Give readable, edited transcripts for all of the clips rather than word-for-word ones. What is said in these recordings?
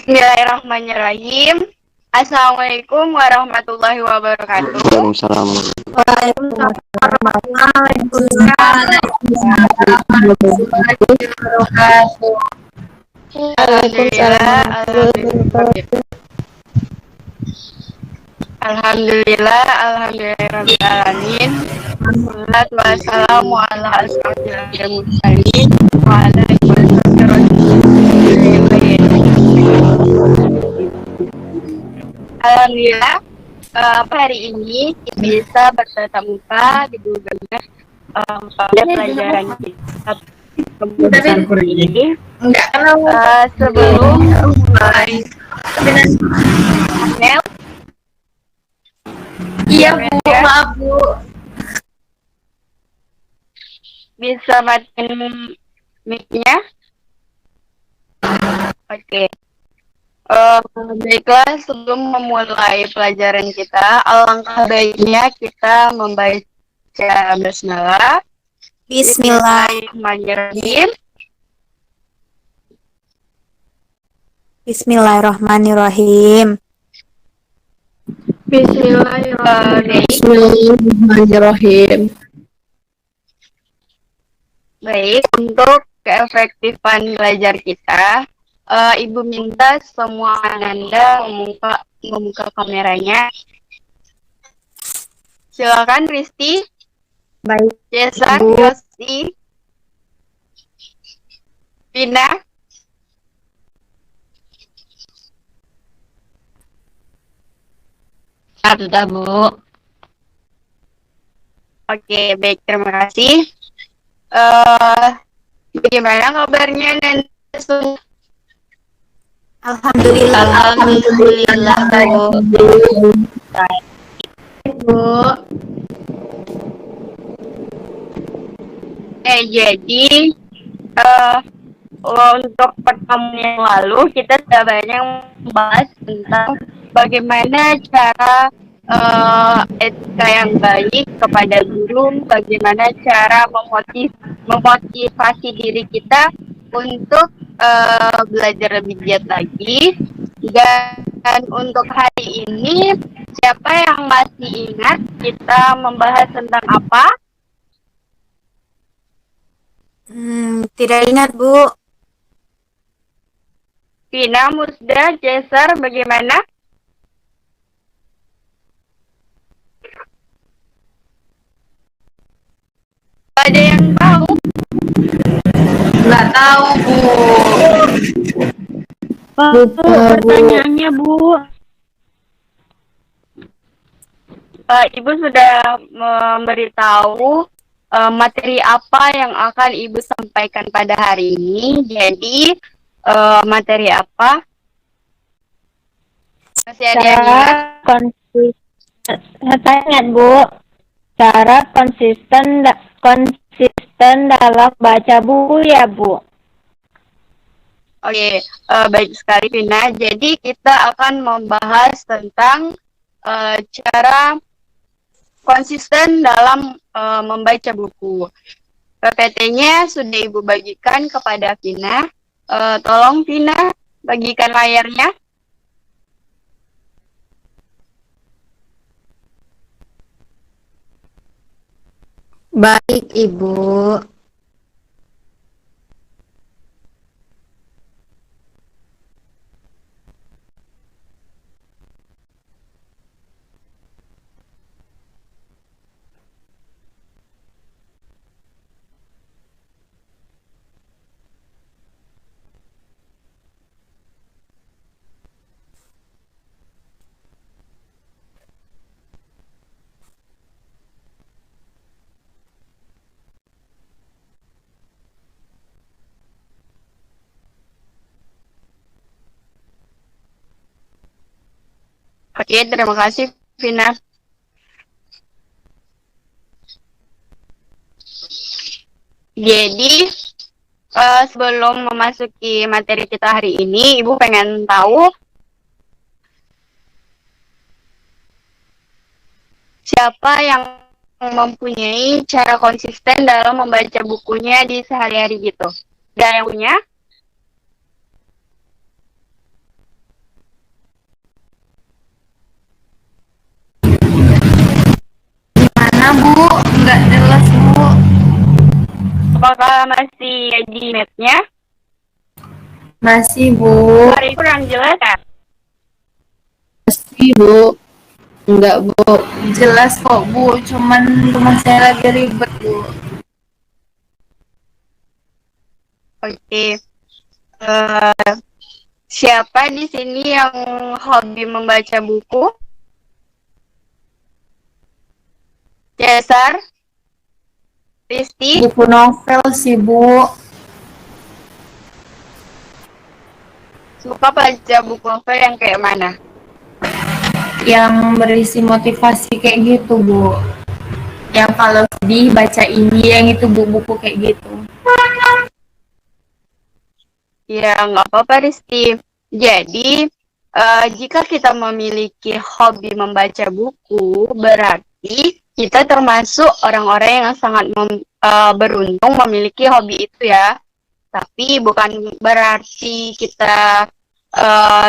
Bismillahirrahmanirrahim. Assalamualaikum warahmatullahi wabarakatuh. Waalaikumsalam. Waalaikumsalam warahmatullahi wabarakatuh. Alhamdulillah, alhamdulillahirabbil alamin. Wassalatu wassalamu ala asyrofil mursalin wa ala alihi Alhamdulillah, hari ini kita bisa bertatap muka di Google Meet pada pelajaran kita. Kemudian ini, sebelum mulai iya Bu, maaf Bu. Bisa matiin mic-nya? Oke. Baiklah, sebelum memulai pelajaran kita, alangkah baiknya kita membaca basmalah. Bismillahirrahmanirrahim. Bismillahirrahmanirrahim. Bismillahirrahmanirrahim. Baik, untuk keefektifan belajar kita, Ibu minta semua Anda membuka kameranya. Silakan Risti. Baik, Jason, Yosi, Vina. Sudah Bu. Oke, baik, terima kasih. Bagaimana kabarnya Nanda? Alhamdulillah. Alhamdulillah Bu. Bu. Jadi untuk pertemuan yang lalu kita sudah banyak membahas tentang bagaimana cara etika yang baik kepada guru, bagaimana cara memotivasi diri kita untuk belajar lebih giat lagi. Dan untuk hari ini, siapa yang masih ingat kita membahas tentang apa? Tidak ingat Bu. Vina, Musda, Jeser, bagaimana? Ada yang tahu? Nggak tahu, Bu. Pertanyaannya Bu. Ibu sudah memberitahu materi apa yang akan Ibu sampaikan pada hari ini. Jadi, materi apa? Masih ada yang ingat? Saya ingat Bu. Cara konsisten dalam baca buku ya Bu. Oke, baik sekali Vina. Jadi kita akan membahas tentang cara konsisten dalam membaca buku. PPT-nya sudah Ibu bagikan kepada Vina. Tolong Vina bagikan layarnya. Baik Ibu. Oke, terima kasih Vina. Jadi, sebelum memasuki materi kita hari ini, Ibu pengen tahu siapa yang mempunyai cara konsisten dalam membaca bukunya di sehari-hari gitu. Gak yang punya? Apakah masih di netnya? Masih, Bu. Suara kurang jelas ya? Masih, Bu. Enggak, Bu. Jelas kok, Bu. Cuman teman saya lagi ribet, Bu. Oke. Eh, siapa di sini yang hobi membaca buku? Cesar? Risti? Buku novel sih, Bu. Suka baca buku novel yang kayak mana? Yang berisi motivasi kayak gitu, Bu. Yang kalau sedih baca ini, yang itu buku-buku kayak gitu. Ya, nggak apa-apa, Risti. Jadi, jika kita memiliki hobi membaca buku, berarti kita termasuk orang-orang yang sangat beruntung memiliki hobi itu ya. Tapi bukan berarti kita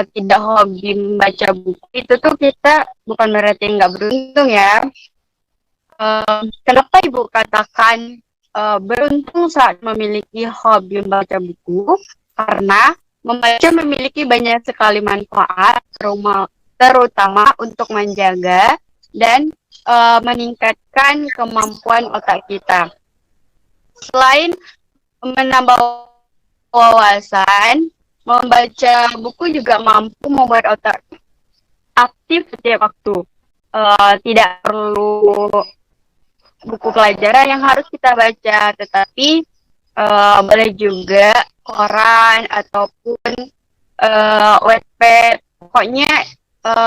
tidak hobi membaca buku. Itu tuh kita bukan berarti nggak beruntung ya. Kenapa Ibu katakan beruntung saat memiliki hobi membaca buku? Karena membaca memiliki banyak sekali manfaat, terutama untuk menjaga dan meningkatkan kemampuan otak kita. Selain menambah wawasan, membaca buku juga mampu membuat otak aktif setiap waktu. Tidak perlu buku pelajaran yang harus kita baca, tetapi boleh juga koran ataupun Wattpad. Pokoknya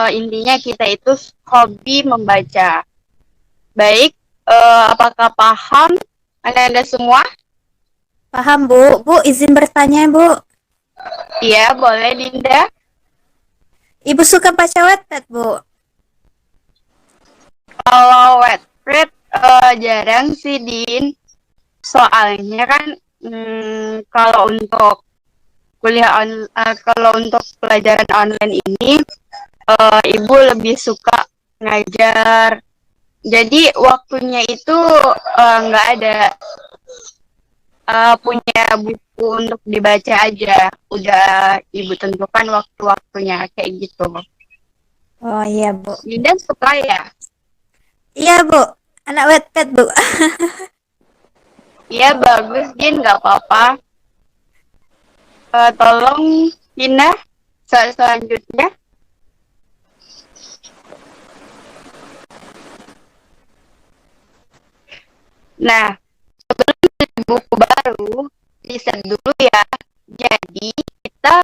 intinya kita itu hobi membaca. Baik, apakah paham Anda semua? Paham, Bu. Bu, izin bertanya, Bu. Iya, boleh Dinda. Ibu suka baca Wattpad, Bu? Kalau Wattpad jarang sih, Din. Soalnya kan kalau untuk kalau untuk pelajaran online ini ibu lebih suka ngajar. Jadi waktunya itu nggak ada punya buku untuk dibaca aja. Udah ibu tentukan waktu-waktunya kayak gitu. Oh iya, Bu. Dinda suka ya? Iya, Bu. Anak Wattpad, Bu. Iya bagus, Din, nggak apa-apa. Tolong Dinda selanjutnya. Nah, sebelum beli buku baru, riset dulu ya. Jadi, kita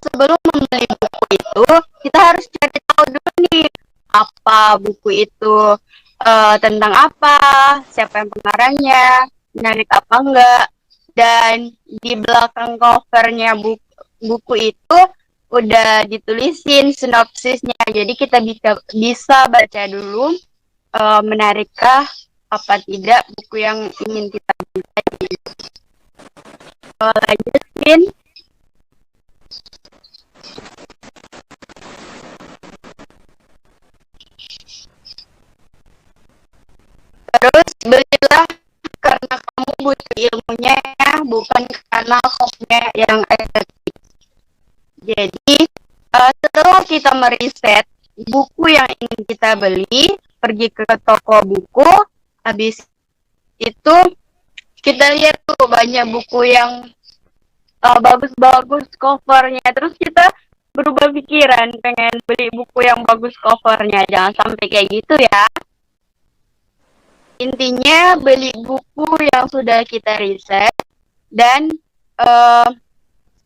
sebelum membeli buku itu, kita harus cari tahu dulu nih, apa buku itu, tentang apa, siapa yang pengarangnya, menarik apa enggak, dan di belakang covernya buku itu udah ditulisin sinopsisnya. Jadi kita bisa baca dulu menarikkah apa tidak buku yang ingin kita baca. Lanjutin. Terus belilah karena kamu butuh ilmunya, bukan karena hobinya yang estetik. Jadi setelah kita meriset buku yang ingin kita beli, pergi ke toko buku, habis itu kita lihat tuh banyak buku yang bagus-bagus covernya, terus kita berubah pikiran pengen beli buku yang bagus covernya. Jangan sampai kayak gitu ya. Intinya beli buku yang sudah kita riset dan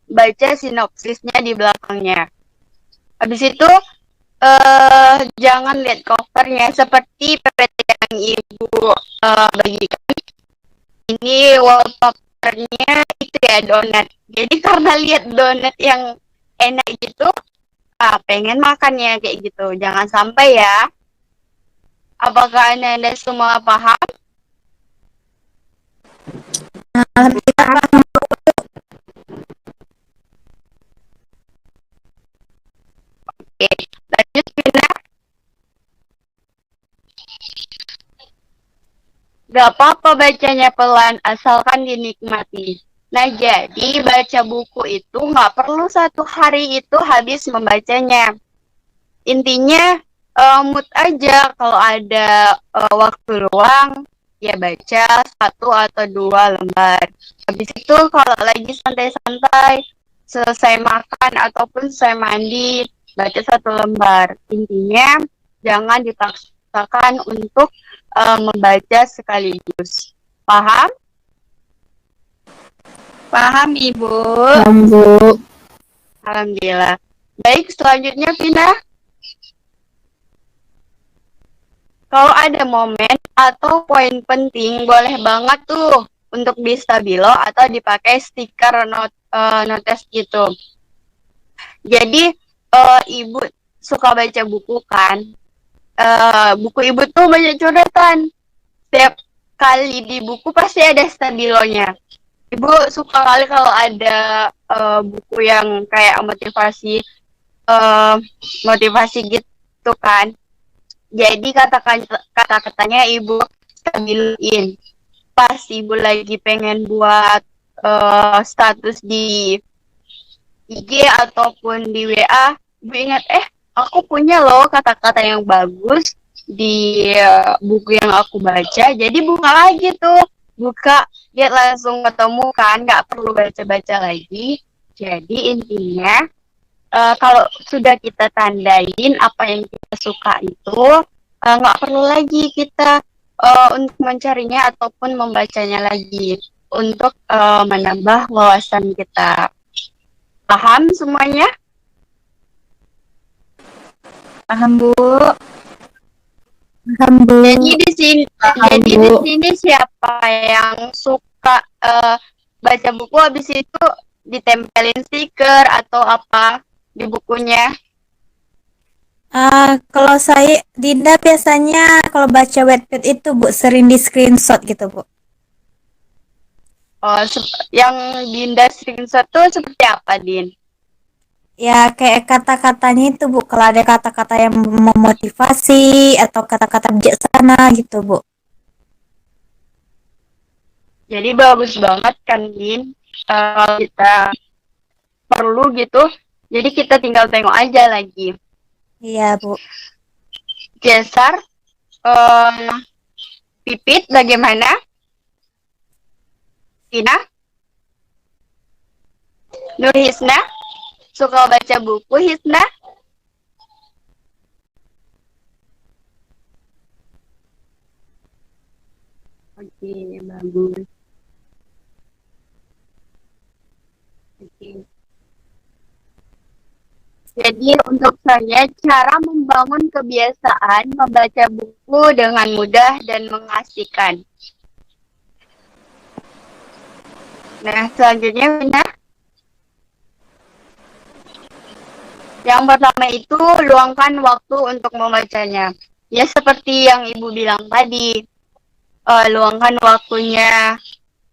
baca sinopsisnya di belakangnya. Habis itu jangan lihat covernya seperti PPT yang ibu bagikan. Ini wallpapernya itu ya donat. Jadi karena lihat donat yang enak gitu, pengen makannya kayak gitu. Jangan sampai ya. Apakah anda semua paham? Alhamdulillah paham. Oke, lanjut Vina. Gak apa-apa bacanya pelan, asalkan dinikmati. Nah, jadi baca buku itu nggak perlu satu hari itu habis membacanya. Intinya mood aja kalau ada waktu luang, ya baca satu atau dua lembar. Habis itu kalau lagi santai-santai, selesai makan ataupun selesai mandi, baca satu lembar. Intinya jangan dipaksakan untuk membaca sekaligus. Paham? Paham, Ibu. Paham, Bu. Alhamdulillah. Baik, selanjutnya Vina. Kalau ada momen atau poin penting, boleh banget tuh untuk di stabilo atau dipakai stiker notes gitu. Jadi, Ibu suka baca buku kan? Buku Ibu tuh banyak coretan. Setiap kali di buku pasti ada stabilonya. Ibu suka kali kalau ada buku yang kayak motivasi gitu kan. Jadi kata-katanya Ibu stabilin. Pas Ibu lagi pengen buat status di IG ataupun di WA, Ibu ingat, aku punya loh kata-kata yang bagus di buku yang aku baca. Jadi buka lagi tuh. Buka, lihat langsung ketemu kan, nggak perlu baca-baca lagi. Jadi intinya, kalau sudah kita tandain apa yang kita suka itu, nggak perlu lagi kita untuk mencarinya ataupun membacanya lagi untuk menambah wawasan kita. Paham semuanya? Paham, Bu. Paham, Bu. Jadi di sini siapa yang suka baca buku habis itu ditempelin stiker atau apa di bukunya? Kalau saya, Dinda biasanya kalau baca Wattpad itu, Bu, sering di screenshot gitu, Bu. Oh, yang Dinda screenshot tuh seperti apa, Din? Ya, kayak kata-katanya itu, Bu. Kalau ada kata-kata yang memotivasi atau kata-kata bijaksana gitu, Bu. Jadi bagus banget kan, Din? Kalau kita perlu gitu, jadi kita tinggal tengok aja lagi. Iya, Bu. Geser, Pipit bagaimana? Tina? Nur Hisna? Suka baca buku, Hisna? Oke, bagus. Oke. Jadi untuk saya, cara membangun kebiasaan membaca buku dengan mudah dan mengasihkan. Nah, selanjutnya, Vina. Yang pertama itu, luangkan waktu untuk membacanya. Ya, seperti yang Ibu bilang tadi, luangkan waktunya.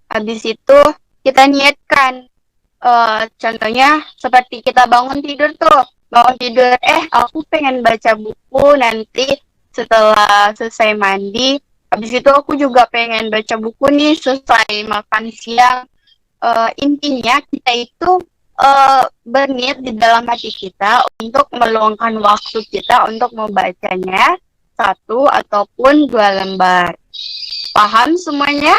Habis itu, kita niatkan. Contohnya, seperti kita bangun tidur tuh. Bangun tidur, aku pengen baca buku nanti setelah selesai mandi. Habis itu aku juga pengen baca buku nih selesai makan siang. Intinya kita itu berniat di dalam hati kita untuk meluangkan waktu kita untuk membacanya satu ataupun dua lembar. Paham semuanya?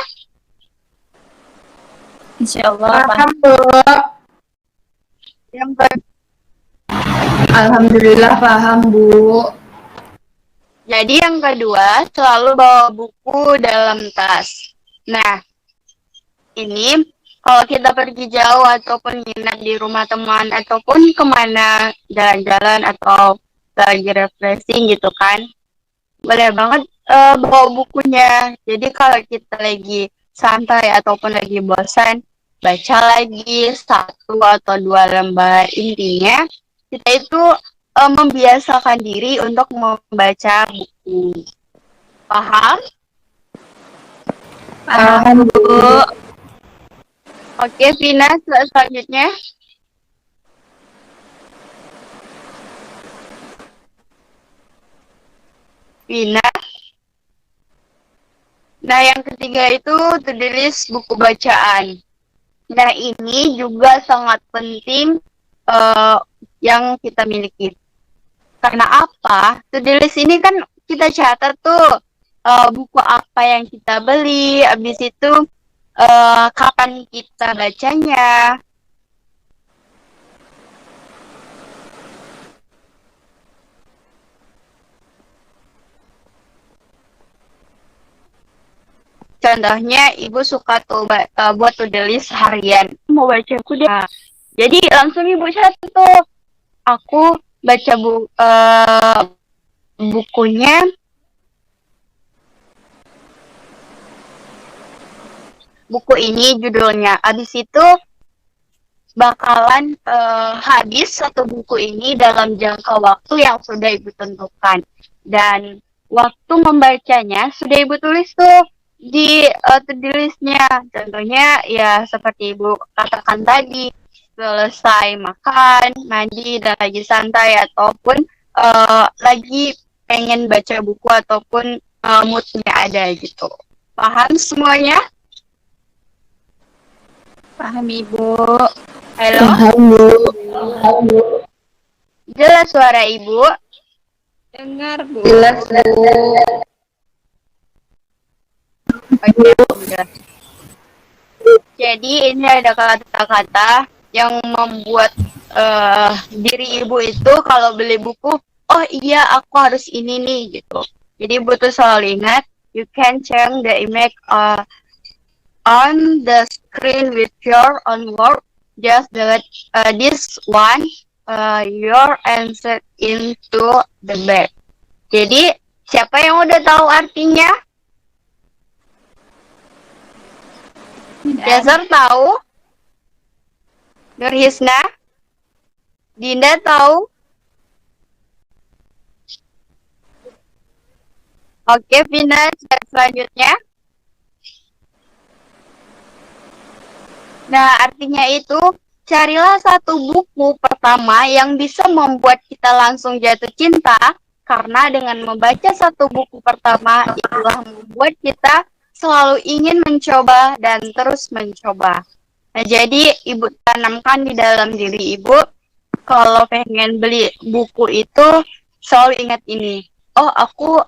Insyaallah paham. Bu. Yang Alhamdulillah paham, Bu. Jadi yang kedua, selalu bawa buku dalam tas. Nah, ini kalau kita pergi jauh ataupun nginep di rumah teman ataupun kemana jalan-jalan atau lagi refreshing gitu kan, boleh banget bawa bukunya. Jadi kalau kita lagi santai ataupun lagi bosan, baca lagi satu atau dua lembar. Intinya kita itu membiasakan diri untuk membaca buku. Paham? Paham, Bu. Oke, Vina, selanjutnya. Vina, Nah, yang ketiga itu to-do list buku bacaan. Nah, ini juga sangat penting yang kita miliki. Karena apa? To-do list ini kan kita catat tuh buku apa yang kita beli, habis itu kapan kita bacanya. Contohnya, ibu suka tuh buat to-do list harian. Mau baca buku deh. Nah, jadi langsung ibu catat tuh. Aku baca bukunya buku ini judulnya. Abis itu bakalan habis satu buku ini dalam jangka waktu yang sudah ibu tentukan. Dan waktu membacanya sudah ibu tulis tuh di to-do listnya. Contohnya ya seperti ibu katakan tadi, selesai makan, mandi, dan lagi santai, ataupun lagi pengen baca buku ataupun moodnya ada gitu. Paham semuanya? Paham Ibu. Halo? Paham, Bu. Jelas suara ibu? Dengar Bu. Jelas, Bu. Oke, udah. Jadi ini ada kata-kata yang membuat diri ibu itu kalau beli buku, oh iya aku harus ini nih gitu. Jadi ibu tuh selalu ingat, you can change the image on the screen with your own word. Just delete this one, your answer into the bag. Jadi siapa yang udah tahu artinya? Dasar tahu? Nurhisna? Dinda tahu? Oke, Vina, selanjutnya. Nah, artinya itu, carilah satu buku pertama yang bisa membuat kita langsung jatuh cinta, karena dengan membaca satu buku pertama, itulah membuat kita selalu ingin mencoba dan terus mencoba. Nah, jadi ibu tanamkan di dalam diri ibu, kalau pengen beli buku itu, selalu ingat ini. Oh, aku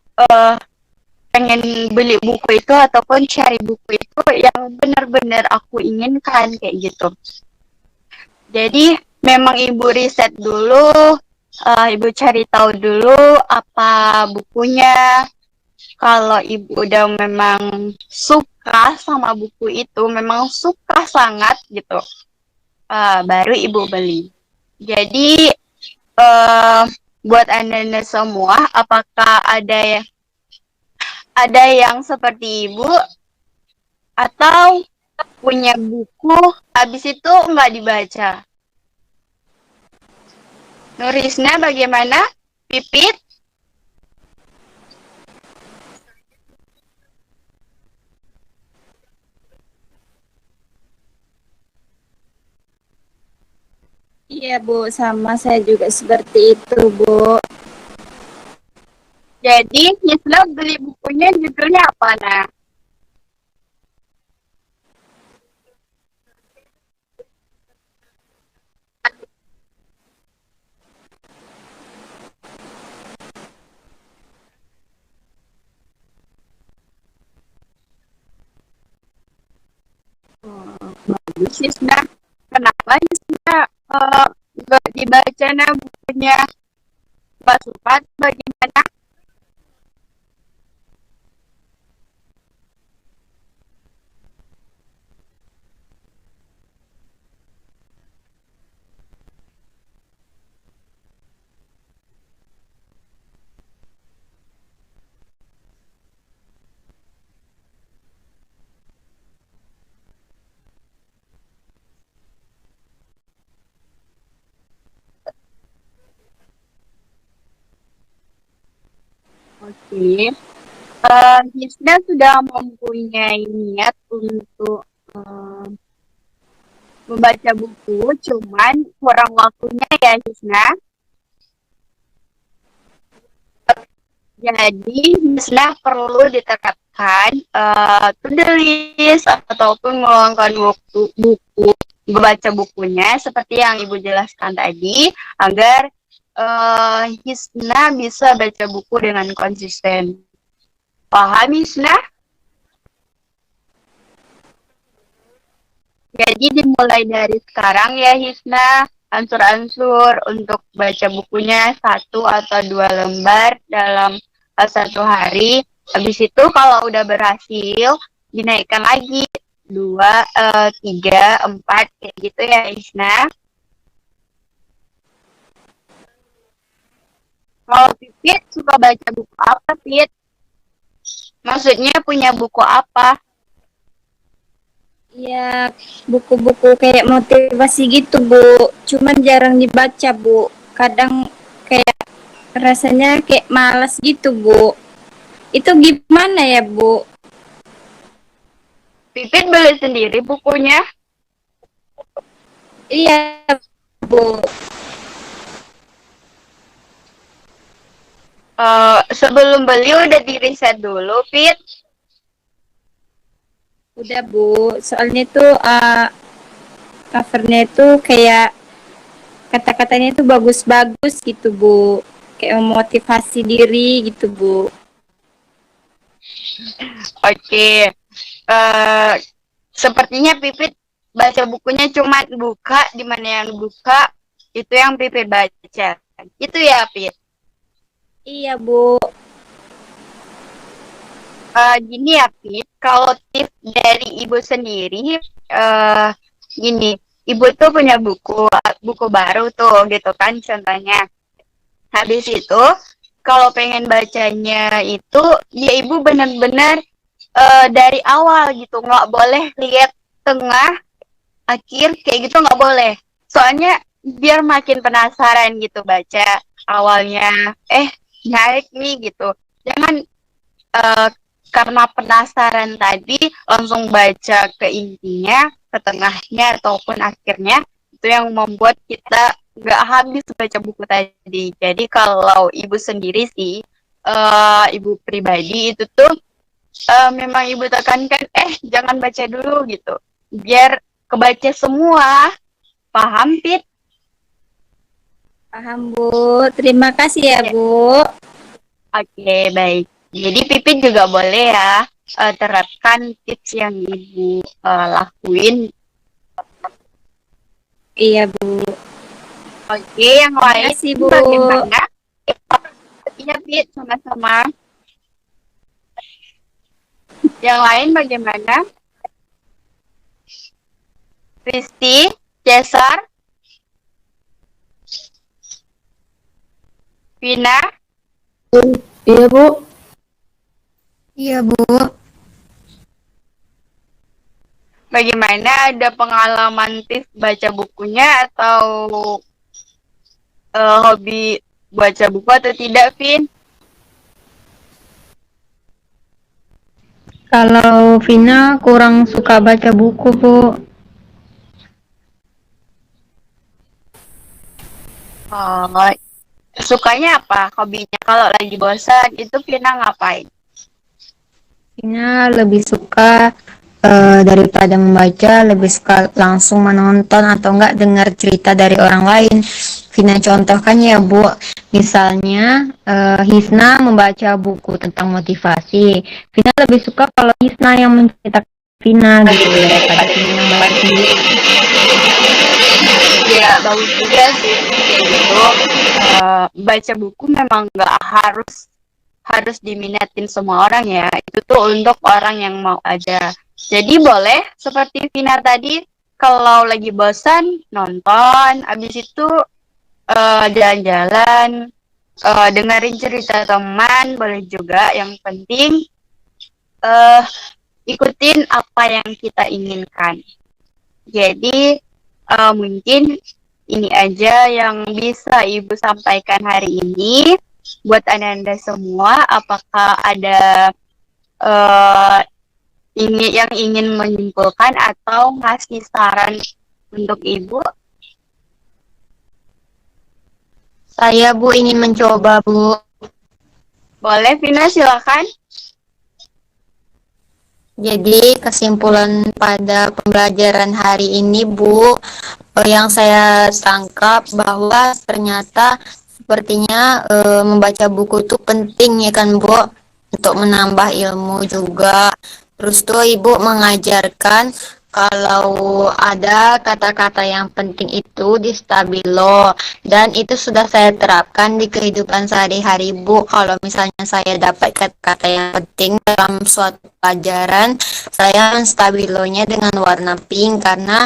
pengen beli buku itu ataupun cari buku itu yang benar-benar aku inginkan kayak gitu. Jadi memang ibu riset dulu, ibu cari tahu dulu apa bukunya. Kalau ibu udah memang suka sama buku itu, memang suka sangat gitu, baru ibu beli. Jadi buat anda semua, apakah ada yang seperti ibu atau punya buku habis itu nggak dibaca? Nurisna bagaimana? Pipit? Iya Bu, sama saya juga seperti itu Bu. Jadi Nisla beli bukunya judulnya apa nah? Bagus Nisla. Kenapa Nisla nggak dibaca nah bukunya? Pak Supat bagaimana? Oke. Hisna sudah mempunyai niat untuk membaca buku, cuman kurang waktunya ya Hisna. Jadi Hisna perlu menyempatkan to-do list ataupun meluangkan waktu buku membaca bukunya seperti yang Ibu jelaskan tadi agar Hisna bisa baca buku dengan konsisten. Paham Hisna? Jadi dimulai dari sekarang ya Hisna, ansur-ansur untuk baca bukunya 1 atau 2 lembar dalam 1 hari. Habis itu kalau udah berhasil, dinaikkan lagi 2, 3, 4, kayak gitu ya Hisna. Kalau Pipit suka baca buku apa, Pit? Maksudnya punya buku apa? Ya, buku-buku kayak motivasi gitu, Bu. Cuman jarang dibaca, Bu. Kadang kayak rasanya kayak malas gitu, Bu. Itu gimana ya, Bu? Pipit beli sendiri bukunya? Iya, Bu. Sebelum beli udah di-riset dulu, Pit. Udah, Bu. Soalnya tuh covernya itu kayak kata-katanya itu bagus-bagus gitu, Bu. Kayak memotivasi diri gitu, Bu. Oke. Sepertinya Pipit baca bukunya cuma buka, di mana yang buka itu yang Pipit baca. Itu ya, Pit. Iya, Bu. Gini ya, Pit. Kalau tips dari Ibu sendiri, gini, Ibu tuh punya buku baru tuh, gitu kan, contohnya. Habis itu, kalau pengen bacanya itu, ya Ibu benar-benar dari awal gitu, nggak boleh lihat tengah, akhir, kayak gitu nggak boleh. Soalnya biar makin penasaran gitu baca awalnya, naik nih gitu. Jangan eh, karena penasaran tadi langsung baca ke intinya, ke tengahnya ataupun akhirnya, itu yang membuat kita nggak habis baca buku tadi. Jadi kalau ibu sendiri sih, ibu pribadi itu tuh memang ibu tekankan, jangan baca dulu gitu, biar kebaca semua. Paham, Pit? Paham, Bu. Terima kasih ya, Ya. Bu. Oke, baik. Jadi Pipin juga boleh ya terapkan tips yang ibu lakuin. Iya, Bu. Oke, yang Terima lain kasih, Bu. bagaimana? Iya, Pit, sama-sama. Yang lain bagaimana? Kristi, Cesar, Vina, Iya, Bu. Iya, Bu. bagaimana? Ada pengalaman tips baca bukunya atau hobi baca buku atau tidak, Vin? Kalau Vina kurang suka baca buku, Bu. Oh, sukanya apa? Hobinya kalau lagi bosan itu Vina ngapain? Vina lebih suka daripada membaca, lebih suka langsung menonton atau enggak dengar cerita dari orang lain. Vina contohkan ya, Bu. Misalnya Hisna membaca buku tentang motivasi. Vina lebih suka kalau Hisna yang menceritakan Vina gitu daripada Vina yang baca sendiri. Ya bagus juga sih kayak gitu. Baca buku memang nggak harus diminatin semua orang ya. Itu tuh untuk orang yang mau aja. Jadi boleh seperti Vina tadi, kalau lagi bosan nonton, abis itu jalan-jalan, dengerin cerita teman, boleh juga. Yang penting eh ikutin apa yang kita inginkan. Jadi mungkin ini aja yang bisa Ibu sampaikan hari ini. Buat Anda semua, apakah ada uh, ini yang ingin menyimpulkan atau ngasih saran untuk Ibu? Saya, Bu, ingin mencoba, Bu. Boleh, Vina, silakan. Jadi kesimpulan pada pembelajaran hari ini, Bu, yang saya tangkap bahwa ternyata sepertinya membaca buku itu penting ya kan, Bu, untuk menambah ilmu juga. Terus tuh Ibu mengajarkan kalau ada kata-kata yang penting itu di stabilo, dan itu sudah saya terapkan di kehidupan sehari-hari, Bu. Kalau misalnya saya dapat kata-kata yang penting dalam suatu pelajaran, saya menstabilonya dengan warna pink karena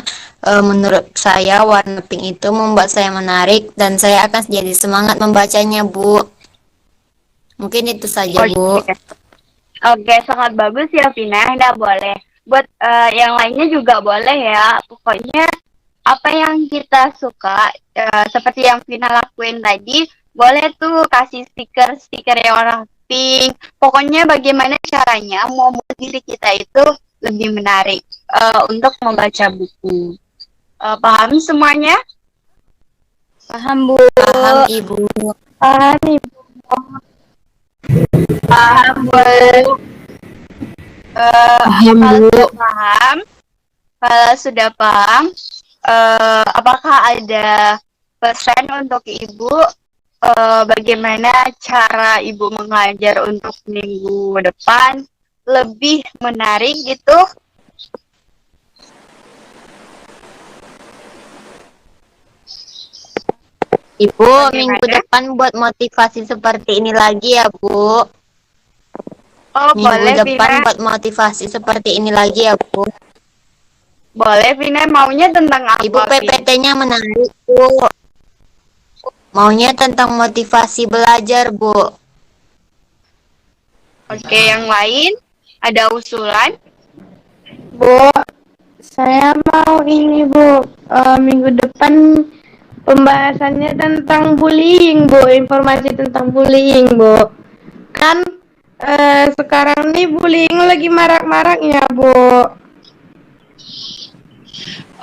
menurut saya warna pink itu membuat saya menarik dan saya akan jadi semangat membacanya, Bu. Mungkin itu saja, Bu. Oke. Oke, sangat bagus ya Vina. Nah, boleh. Buat yang lainnya juga boleh ya. Pokoknya apa yang kita suka, seperti yang Vina lakuin tadi, boleh tuh kasih stiker-stiker yang warna pink. Pokoknya bagaimana caranya membuat diri kita itu lebih menarik untuk membaca buku. Paham semuanya? Paham, Bu. Paham, Ibu. Paham, Ibu. Paham, Bu. Paham, Kalau Bu. sudah paham, apakah ada pesan untuk Ibu bagaimana cara Ibu mengajar untuk minggu depan lebih menarik gitu? Ibu, Bagaimana? minggu depan buat motivasi seperti ini lagi ya, Bu. Oh, Minggu boleh depan Vina. buat motivasi seperti ini lagi ya, Bu. Boleh Vina, maunya tentang apa, Ibu Vin? PPT-nya menarik, Bu. Maunya tentang motivasi belajar, Bu. Oke, yang lain ada usulan? Bu, saya mau ini Bu, minggu depan pembahasannya tentang bullying Bu, informasi tentang bullying Bu. Kan sekarang nih bullying lagi marak-maraknya Bu.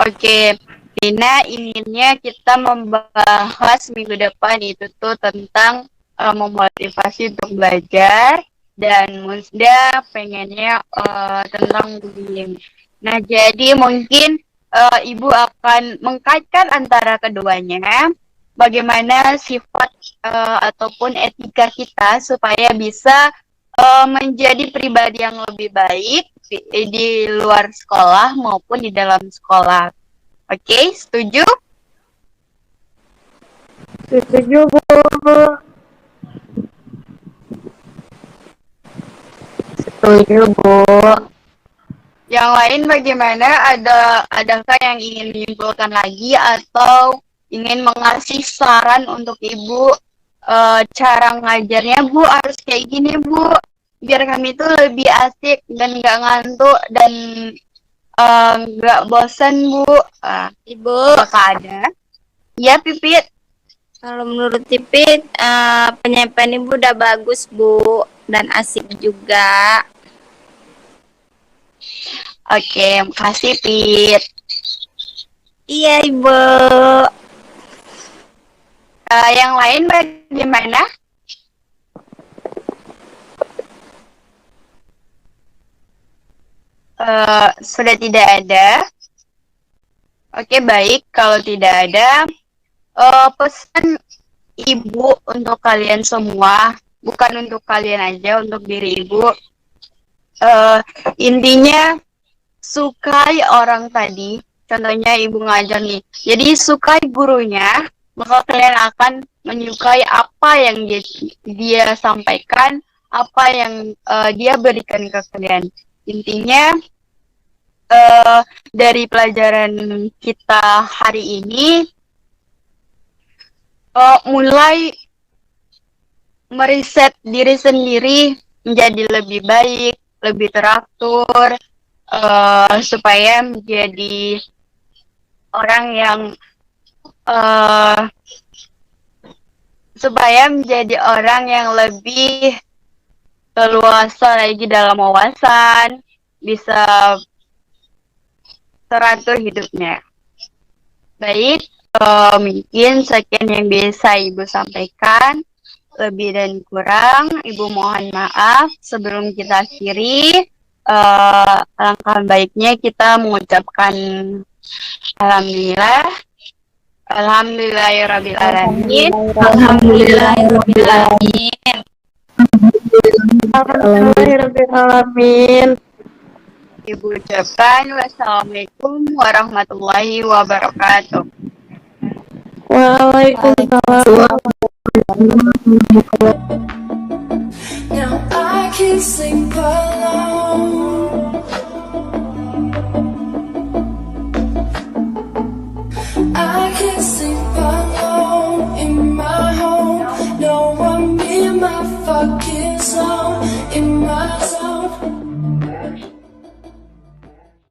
Oke, Vina inginnya kita membahas minggu depan itu tuh tentang memotivasi untuk belajar, dan Musda pengennya tentang bullying. Nah, jadi mungkin Ibu akan mengkaitkan antara keduanya, bagaimana sifat ataupun etika kita supaya bisa menjadi pribadi yang lebih baik di luar sekolah maupun di dalam sekolah. Oke, setuju? Setuju Bu. Setuju, Bu. Yang lain bagaimana? Adakah yang ingin diinfokan lagi atau ingin mengasih saran untuk Ibu cara ngajarnya, Bu harus kayak gini, Bu, biar kami tuh lebih asik dan nggak ngantuk dan nggak bosan, Bu. Ibu, Apakah ada? Ya, Pipit. kalau menurut Tipit, penyampaian Ibu udah bagus, Bu, dan asik juga. Oke, makasih, Pit. Iya, Ibu. Yang lain bagaimana? Sudah tidak ada. Oke, baik. Kalau tidak ada, pesan Ibu untuk kalian semua, bukan untuk kalian aja, untuk diri Ibu. Intinya, sukai orang tadi. Contohnya Ibu ngajar nih. Jadi, sukai gurunya, maka kalian akan menyukai apa yang dia sampaikan, apa yang dia berikan ke kalian. Intinya, dari pelajaran kita hari ini, mulai meriset diri sendiri menjadi lebih baik, lebih teratur, supaya menjadi orang yang lebih leluasa lagi dalam wawasan, bisa teratur hidupnya. Baik, mungkin sekian yang bisa Ibu sampaikan. Lebih dan kurang, Ibu mohon maaf. Sebelum kita akhiri, alangkah baiknya kita mengucapkan alhamdulillah, alhamdulillahirrabbilalamin, Alhamdulillahirrahmanirrahim. Alhamdulillahirrahmanirrahim. Ibu ucapkan wassalamualaikum warahmatullahi wabarakatuh. Waalaikumsalam.